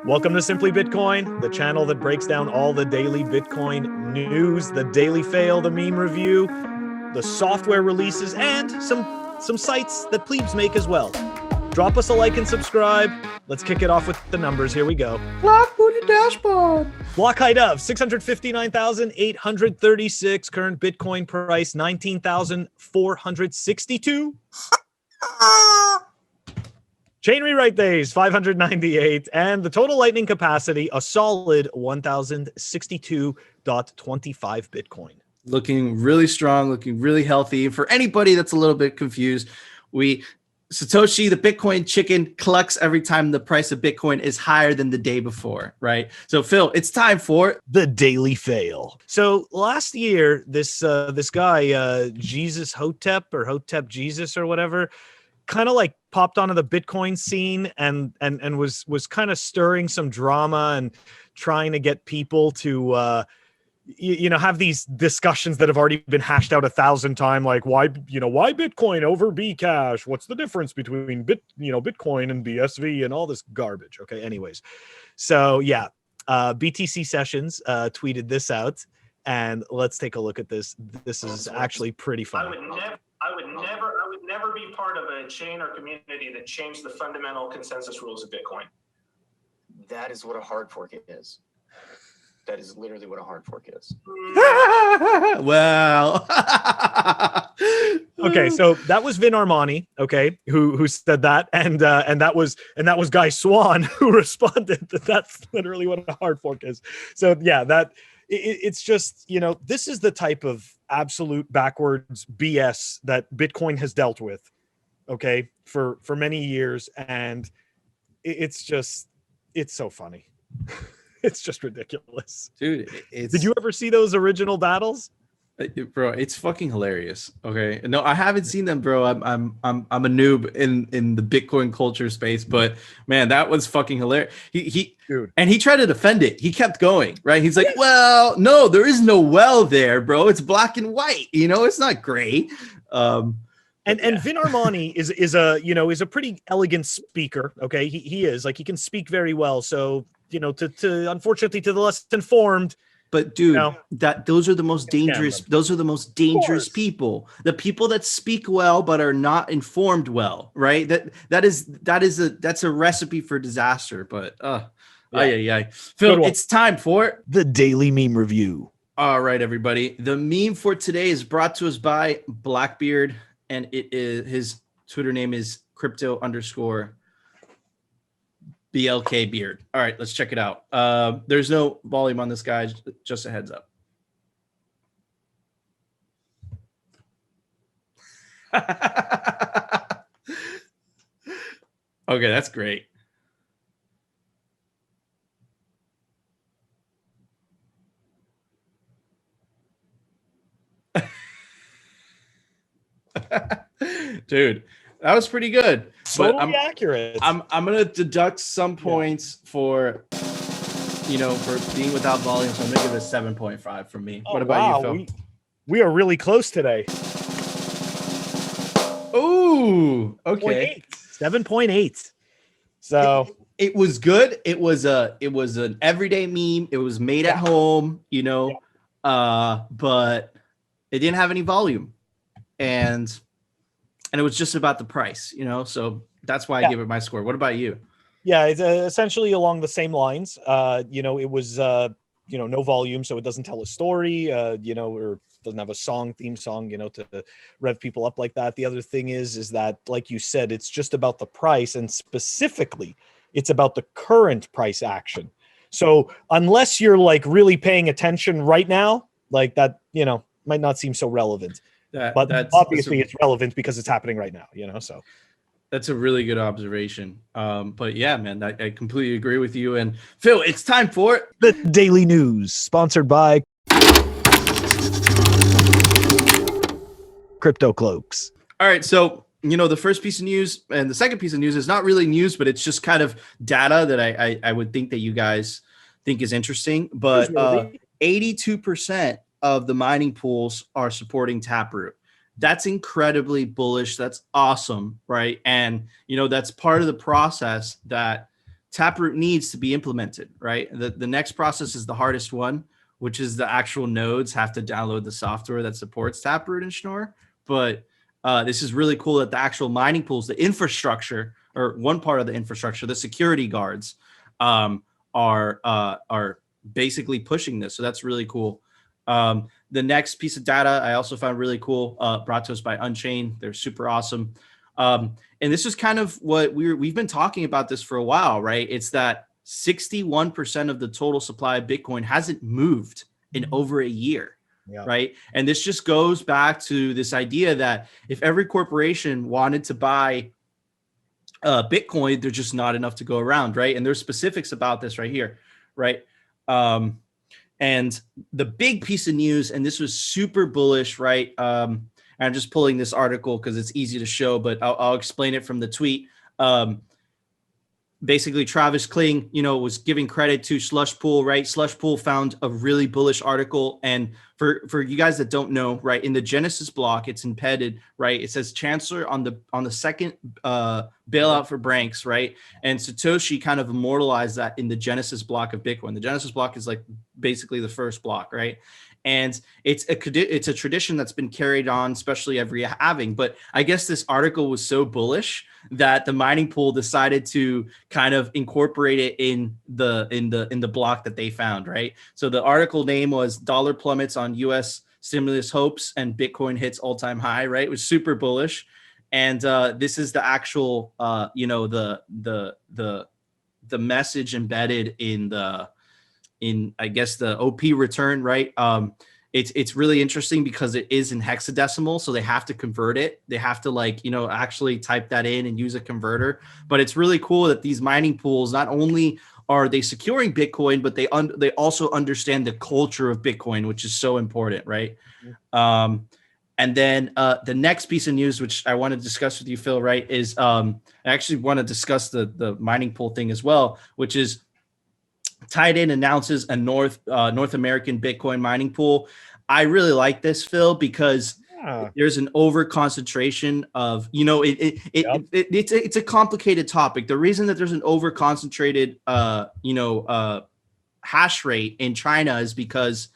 Welcome to Simply Bitcoin, the channel that breaks down all the daily Bitcoin news, the daily fail, the meme review, the software releases, and some sites that plebs make as well. Drop us a like and subscribe. Let's kick it off with the numbers. Here we go. Block booty dashboard. Block height of 659,836. Current Bitcoin price 19,462. Chain rewrite days 598, and the total lightning capacity a solid 1,062.25 Bitcoin. Looking really strong, looking really healthy. For anybody that's a little bit confused, Satoshi, the Bitcoin chicken, collects every time the price of Bitcoin is higher than the day before, right? So Phil, it's time for the daily fail. So last year, this guy, Jesus Hotep or Hotep Jesus or whatever, kind of like popped onto the Bitcoin scene and was kind of stirring some drama and trying to get people to have these discussions that have already been hashed out 1,000 times, like why Bitcoin over Bcash? What's the difference between Bitcoin and BSV and all this garbage? Okay, anyways, so yeah, BTC Sessions tweeted this out, and let's take a look at this. This is actually pretty funny. I would never be part of a chain or community that changed the fundamental consensus rules of Bitcoin. That is what a hard fork is. That is literally what a hard fork is. Well, okay, so that was Vin Armani, okay, who said that, and that was Guy Swan who responded that that's literally what a hard fork is. So yeah, it's just, this is the type of absolute backwards BS that Bitcoin has dealt with, okay, for many years, and it's so funny. It's just ridiculous, dude. Did you ever see those original battles? Bro, it's fucking hilarious. Okay, no, I haven't seen them, bro. I'm a noob in the Bitcoin culture space, but man, that was fucking hilarious. Dude. And he tried to defend it. He kept going, right? He's like, well, no, there is no well there, bro. It's black and white. It's not gray. And Vin Armani is a pretty elegant speaker. Okay, he is, like, he can speak very well. So to unfortunately to the less informed. But dude, those are the most dangerous. Those are the most dangerous people. The people that speak well but are not informed well, right? That's a recipe for disaster. But Phil, it's time for the daily meme review. All right, everybody. The meme for today is brought to us by Blackbeard, and his Twitter name is crypto_BLK beard. All right, let's check it out. There's no volume on this guy, just a heads up. Okay, that's great. Dude, that was pretty good. Totally accurate. I'm gonna deduct some points for being without volume, so I'm gonna give it a 7.5 from me. What about you, Phil? We are really close today. Oh, okay. 7.8. So it was good. It was an everyday meme. It was made at home, but it didn't have any volume, and it was just about the price, so that's why I give it my score. What about you? Yeah, it's essentially along the same lines. It was no volume, so it doesn't tell a story, or doesn't have a theme song, to rev people up like that. The other thing is that, like you said, it's just about the price, and specifically it's about the current price action. So unless you're like really paying attention right now, like that, might not seem so relevant. But obviously it's relevant because it's happening right now, so. That's a really good observation. But yeah, man, I completely agree with you. And Phil, it's time for the Daily News, sponsored by Crypto Cloaks. All right, so the first piece of news and the second piece of news is not really news, but it's just kind of data that I would think that you guys think is interesting. But 82% of the mining pools are supporting Taproot. That's incredibly bullish. That's awesome, right? And that's part of the process that Taproot needs to be implemented, right? The next process is the hardest one, which is the actual nodes have to download the software that supports Taproot and Schnorr. But this is really cool that the actual mining pools, the infrastructure, or one part of the infrastructure, the security guards, are basically pushing this. So that's really cool. The next piece of data I also found really cool, brought to us by Unchained. They're super awesome. And this is kind of what we've been talking about this for a while, right? It's that 61% of the total supply of Bitcoin hasn't moved in over a year, right? And this just goes back to this idea that if every corporation wanted to buy Bitcoin, there's just not enough to go around, right? And there's specifics about this right here, right? And the big piece of news, and this was super bullish, right? I'm just pulling this article because it's easy to show, but I'll explain it from the tweet. Basically, Travis Kling, was giving credit to Slush Pool, right? Slush Pool found a really bullish article. And for you guys that don't know, right, in the Genesis block, it's embedded, right? It says Chancellor on the second bailout for Branks, right? And Satoshi kind of immortalized that in the Genesis block of Bitcoin. The Genesis block is like basically the first block, right? And it's a tradition that's been carried on, especially every halving. But I guess this article was so bullish that the mining pool decided to kind of incorporate it in the block that they found, right? So the article name was "Dollar Plummets on U.S. Stimulus Hopes and Bitcoin Hits All-Time High," right? It was super bullish, and this is the actual, the message embedded in I guess the OP return, right? It's really interesting because it is in hexadecimal, so they have to convert it. They have to actually type that in and use a converter. But it's really cool that these mining pools, not only are they securing Bitcoin, but they also understand the culture of Bitcoin, which is so important, right? And then the next piece of news, which I want to discuss with you, Phil, right, is I actually want to discuss the mining pool thing as well, which is Titan announces a North American Bitcoin mining pool. I really like this, Phil, because there's an over concentration of, it's a complicated topic. The reason that there's an over concentrated, hash rate in China is because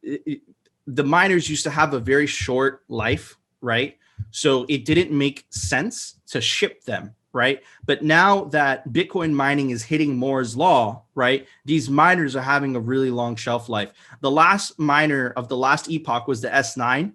the miners used to have a very short life, right? So it didn't make sense to ship them, right? But now that Bitcoin mining is hitting Moore's law, right, these miners are having a really long shelf life. The last miner of the last epoch was the S9.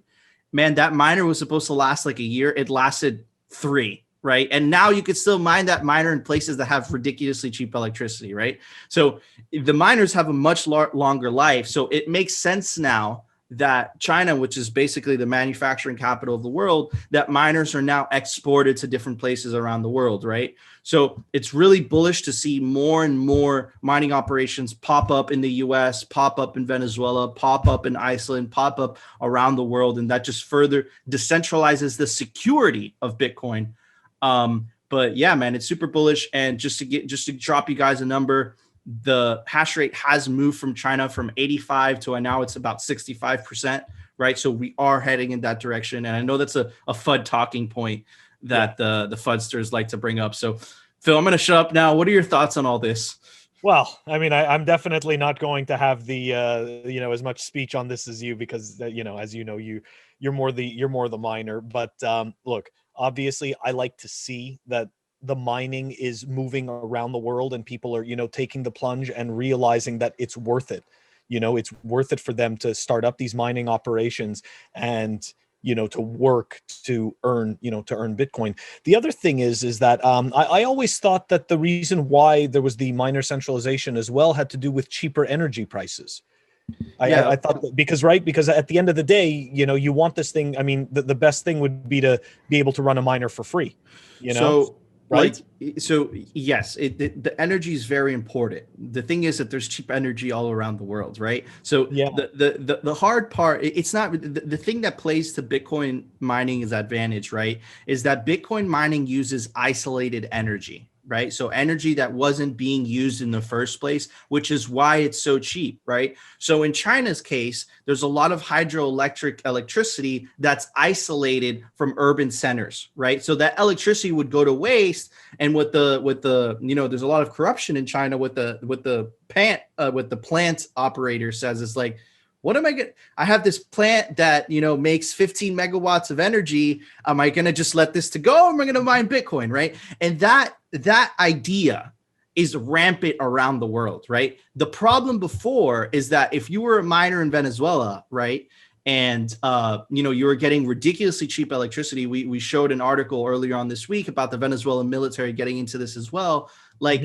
Man, that miner was supposed to last like a year. It lasted 3, right? And now you could still mine that miner in places that have ridiculously cheap electricity, right? So the miners have a much longer life. So it makes sense now that China, which is basically the manufacturing capital of the world, that miners are now exported to different places around the world, right? So it's really bullish to see more and more mining operations pop up in the US, pop up in Venezuela, pop up in Iceland, pop up around the world. And that just further decentralizes the security of Bitcoin. But yeah, man, it's super bullish. And just to drop you guys a number, the hash rate has moved from China from 85 to now it's about 65%, right? So we are heading in that direction. And I know that's a FUD talking point that the FUDsters like to bring up. So Phil, I'm going to shut up now. What are your thoughts on all this? Well, I mean, I'm definitely not going to have the as much speech on this as you, because as you're more the miner. But look, obviously, I like to see that the mining is moving around the world and people are, taking the plunge and realizing that it's worth it. It's worth it for them to start up these mining operations and, to work to earn Bitcoin. The other thing is that I always thought that the reason why there was the miner centralization as well had to do with cheaper energy prices. I thought that because at the end of the day, you want this thing. I mean, the best thing would be to be able to run a miner for free, So, right? So yes, the energy is very important. The thing is that there's cheap energy all around the world, right? So the hard part, it's not the thing that plays to Bitcoin mining's advantage, right? Is that Bitcoin mining uses isolated energy, right? So energy that wasn't being used in the first place, which is why it's so cheap, right? So in China's case, there's a lot of hydroelectric electricity that's isolated from urban centers, right? So that electricity would go to waste. And with the there's a lot of corruption in China with the plant operator says, it's like, what am I going to, I have this plant that, makes 15 megawatts of energy. Am I going to just let this to go? Or am I going to mine Bitcoin? Right. And that idea is rampant around the world. Right. The problem before is that if you were a miner in Venezuela, right, and you were getting ridiculously cheap electricity. We showed an article earlier on this week about the Venezuelan military getting into this as well. Like,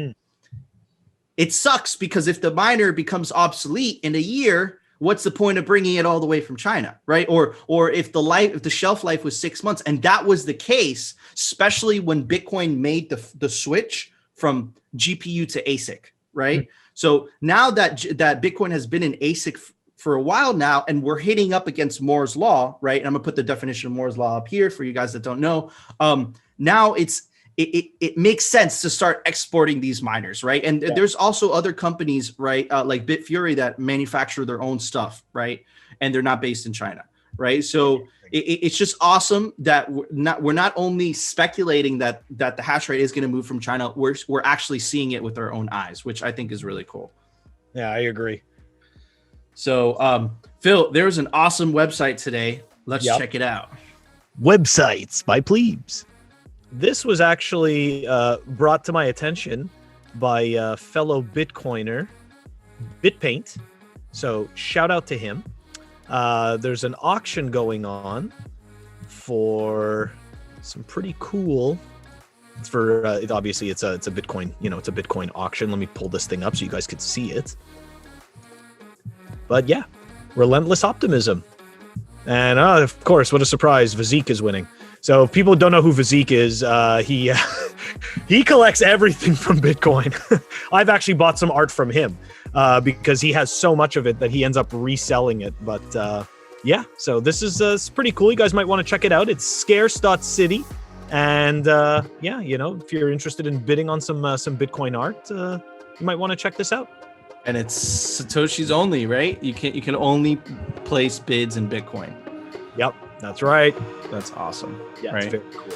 it sucks because if the miner becomes obsolete in a year, what's the point of bringing it all the way from China, right? Or if the shelf life was 6 months, and that was the case, especially when Bitcoin made the switch from GPU to ASIC, right? So now that Bitcoin has been an ASIC for a while now, and we're hitting up against Moore's law, right? And I'm gonna put the definition of Moore's law up here for you guys that don't know. Now it makes sense to start exporting these miners, right? And there's also other companies, right, like Bitfury that manufacture their own stuff, right? And they're not based in China, right? So it's just awesome that we're not only speculating that the hash rate is going to move from China, we're actually seeing it with our own eyes, which I think is really cool. Yeah, I agree. So, Phil, there was an awesome website today. Let's check it out. Websites by Plebs. This was actually brought to my attention by fellow Bitcoiner, BitPaint. So shout out to him. There's an auction going on for some pretty cool. It's for obviously it's a Bitcoin. It's a Bitcoin auction. Let me pull this thing up so you guys could see it. But yeah, relentless optimism, and of course, what a surprise! Vizik is winning. So if people don't know who Vizik is, he collects everything from Bitcoin. I've actually bought some art from him because he has so much of it that he ends up reselling it. But yeah, so this is pretty cool. You guys might want to check it out. It's scarce.city. And yeah, if you're interested in bidding on some Bitcoin art, you might want to check this out. And it's Satoshi's only, right? You can only place bids in Bitcoin. Yep, that's right. That's awesome. Yeah, right? It's very cool.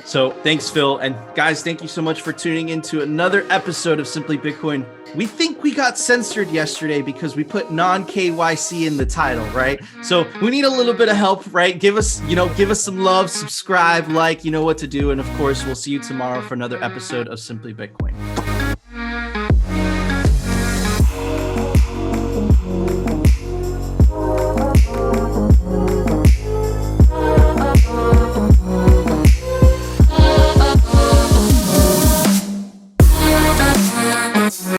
So thanks, Phil. And guys, thank you so much for tuning into another episode of Simply Bitcoin. We think we got censored yesterday because we put non-KYC in the title, right? So we need a little bit of help, right? Give us some love, subscribe, like, you know what to do. And of course, we'll see you tomorrow for another episode of Simply Bitcoin.